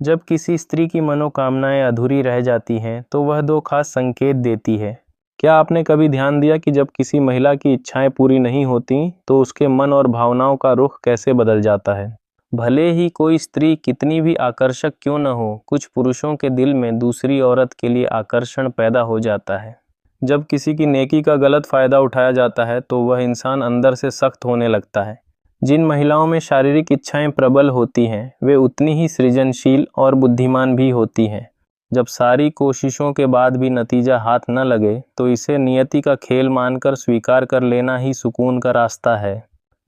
जब किसी स्त्री की मनोकामनाएं अधूरी रह जाती हैं तो वह दो खास संकेत देती है। क्या आपने कभी ध्यान दिया कि जब किसी महिला की इच्छाएं पूरी नहीं होती तो उसके मन और भावनाओं का रुख कैसे बदल जाता है। भले ही कोई स्त्री कितनी भी आकर्षक क्यों न हो, कुछ पुरुषों के दिल में दूसरी औरत के लिए आकर्षण पैदा हो जाता है। जब किसी की नेकी का गलत फायदा उठाया जाता है तो वह इंसान अंदर से सख्त होने लगता है। जिन महिलाओं में शारीरिक इच्छाएं प्रबल होती हैं वे उतनी ही सृजनशील और बुद्धिमान भी होती हैं। जब सारी कोशिशों के बाद भी नतीजा हाथ न लगे तो इसे नियति का खेल मानकर स्वीकार कर लेना ही सुकून का रास्ता है।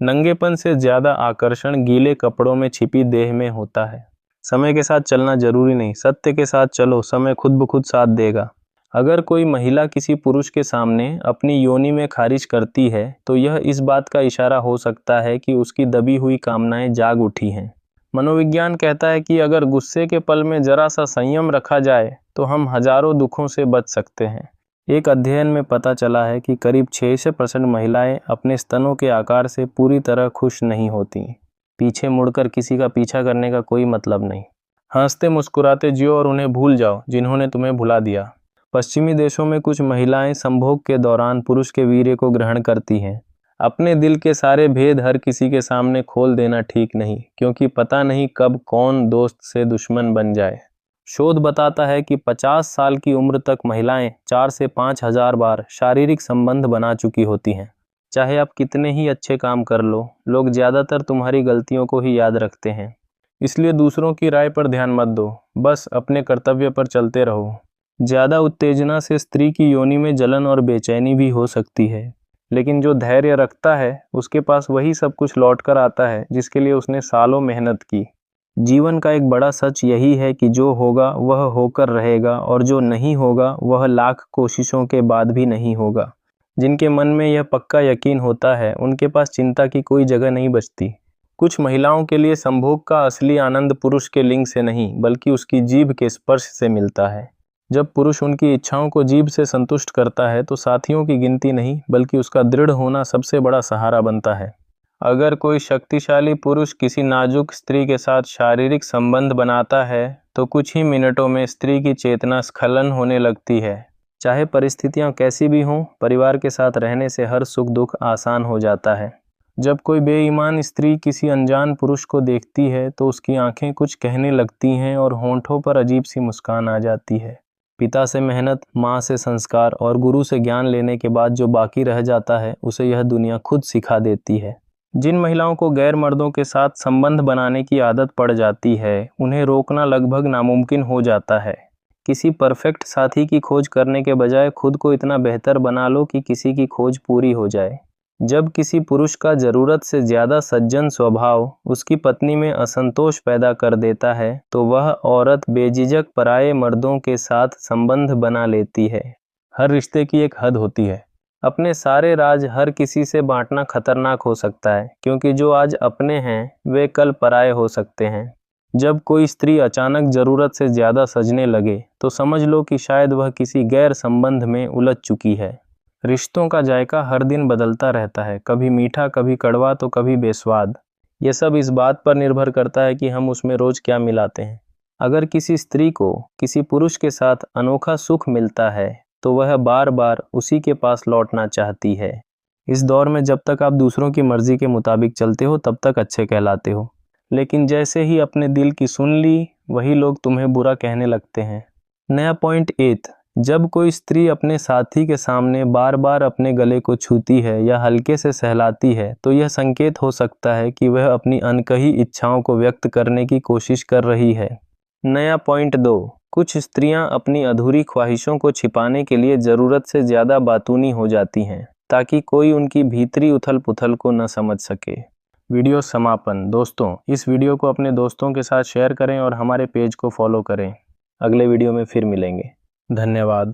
नंगेपन से ज़्यादा आकर्षण गीले कपड़ों में छिपी देह में होता है। समय के साथ चलना जरूरी नहीं, सत्य के साथ चलो, समय खुद ब खुद साथ देगा। अगर कोई महिला किसी पुरुष के सामने अपनी योनि में खारिज करती है तो यह इस बात का इशारा हो सकता है कि उसकी दबी हुई कामनाएं जाग उठी हैं। मनोविज्ञान कहता है कि अगर गुस्से के पल में जरा सा संयम रखा जाए तो हम हजारों दुखों से बच सकते हैं। एक अध्ययन में पता चला है कि करीब 6% महिलाएं अपने स्तनों के आकार से पूरी तरह खुश नहीं होती। पीछे मुड़कर किसी का पीछा करने का कोई मतलब नहीं। हंसते मुस्कुराते जियो और उन्हें भूल जाओ जिन्होंने तुम्हें भुला दिया। पश्चिमी देशों में कुछ महिलाएं संभोग के दौरान पुरुष के वीर्य को ग्रहण करती हैं। अपने दिल के सारे भेद हर किसी के सामने खोल देना ठीक नहीं, क्योंकि पता नहीं कब कौन दोस्त से दुश्मन बन जाए। शोध बताता है कि 50 साल की उम्र तक महिलाएं 4 से 5 हजार बार शारीरिक संबंध बना चुकी होती हैं। चाहे आप कितने ही अच्छे काम कर लो, लोग ज़्यादातर तुम्हारी गलतियों को ही याद रखते हैं। इसलिए दूसरों की राय पर ध्यान मत दो, बस अपने कर्तव्य पर चलते रहो। ज़्यादा उत्तेजना से स्त्री की योनि में जलन और बेचैनी भी हो सकती है, लेकिन जो धैर्य रखता है उसके पास वही सब कुछ लौट कर आता है जिसके लिए उसने सालों मेहनत की। जीवन का एक बड़ा सच यही है कि जो होगा वह होकर रहेगा और जो नहीं होगा वह लाख कोशिशों के बाद भी नहीं होगा। जिनके मन में यह पक्का यकीन होता है उनके पास चिंता की कोई जगह नहीं बचती। कुछ महिलाओं के लिए संभोग का असली आनंद पुरुष के लिंग से नहीं बल्कि उसकी जीभ के स्पर्श से मिलता है। जब पुरुष उनकी इच्छाओं को जीभ से संतुष्ट करता है तो साथियों की गिनती नहीं बल्कि उसका दृढ़ होना सबसे बड़ा सहारा बनता है। अगर कोई शक्तिशाली पुरुष किसी नाजुक स्त्री के साथ शारीरिक संबंध बनाता है तो कुछ ही मिनटों में स्त्री की चेतना स्खलन होने लगती है। चाहे परिस्थितियां कैसी भी हों, परिवार के साथ रहने से हर सुख दुख आसान हो जाता है। जब कोई बेईमान स्त्री किसी अनजान पुरुष को देखती है तो उसकी आंखें कुछ कहने लगती हैं और होंठों पर अजीब सी मुस्कान आ जाती है। पिता से मेहनत, माँ से संस्कार और गुरु से ज्ञान लेने के बाद जो बाकी रह जाता है उसे यह दुनिया खुद सिखा देती है। जिन महिलाओं को गैर मर्दों के साथ संबंध बनाने की आदत पड़ जाती है उन्हें रोकना लगभग नामुमकिन हो जाता है। किसी परफेक्ट साथी की खोज करने के बजाय खुद को इतना बेहतर बना लो कि किसी की खोज पूरी हो जाए। जब किसी पुरुष का ज़रूरत से ज़्यादा सज्जन स्वभाव उसकी पत्नी में असंतोष पैदा कर देता है तो वह औरत बेझिझक पराये मर्दों के साथ संबंध बना लेती है। हर रिश्ते की एक हद होती है। अपने सारे राज हर किसी से बांटना खतरनाक हो सकता है, क्योंकि जो आज अपने हैं वे कल पराये हो सकते हैं। जब कोई स्त्री अचानक ज़रूरत से ज़्यादा सजने लगे तो समझ लो कि शायद वह किसी गैर संबंध में उलझ चुकी है। रिश्तों का जायका हर दिन बदलता रहता है, कभी मीठा, कभी कड़वा, तो कभी बेस्वाद। ये सब इस बात पर निर्भर करता है कि हम उसमें रोज़ क्या मिलाते हैं। अगर किसी स्त्री को किसी पुरुष के साथ अनोखा सुख मिलता है तो वह बार बार उसी के पास लौटना चाहती है। इस दौर में जब तक आप दूसरों की मर्जी के मुताबिक चलते हो तब तक अच्छे कहलाते हो, लेकिन जैसे ही अपने दिल की सुन ली वही लोग तुम्हें बुरा कहने लगते हैं। नया पॉइंट 8, जब कोई स्त्री अपने साथी के सामने बार बार अपने गले को छूती है या हल्के से सहलाती है तो यह संकेत हो सकता है कि वह अपनी अनकही इच्छाओं को व्यक्त करने की कोशिश कर रही है। नया पॉइंट 2, कुछ स्त्रियां अपनी अधूरी ख्वाहिशों को छिपाने के लिए ज़रूरत से ज़्यादा बातूनी हो जाती हैं ताकि कोई उनकी भीतरी उथल पुथल को न समझ सके। वीडियो समापन। दोस्तों, इस वीडियो को अपने दोस्तों के साथ शेयर करें और हमारे पेज को फॉलो करें। अगले वीडियो में फिर मिलेंगे। धन्यवाद।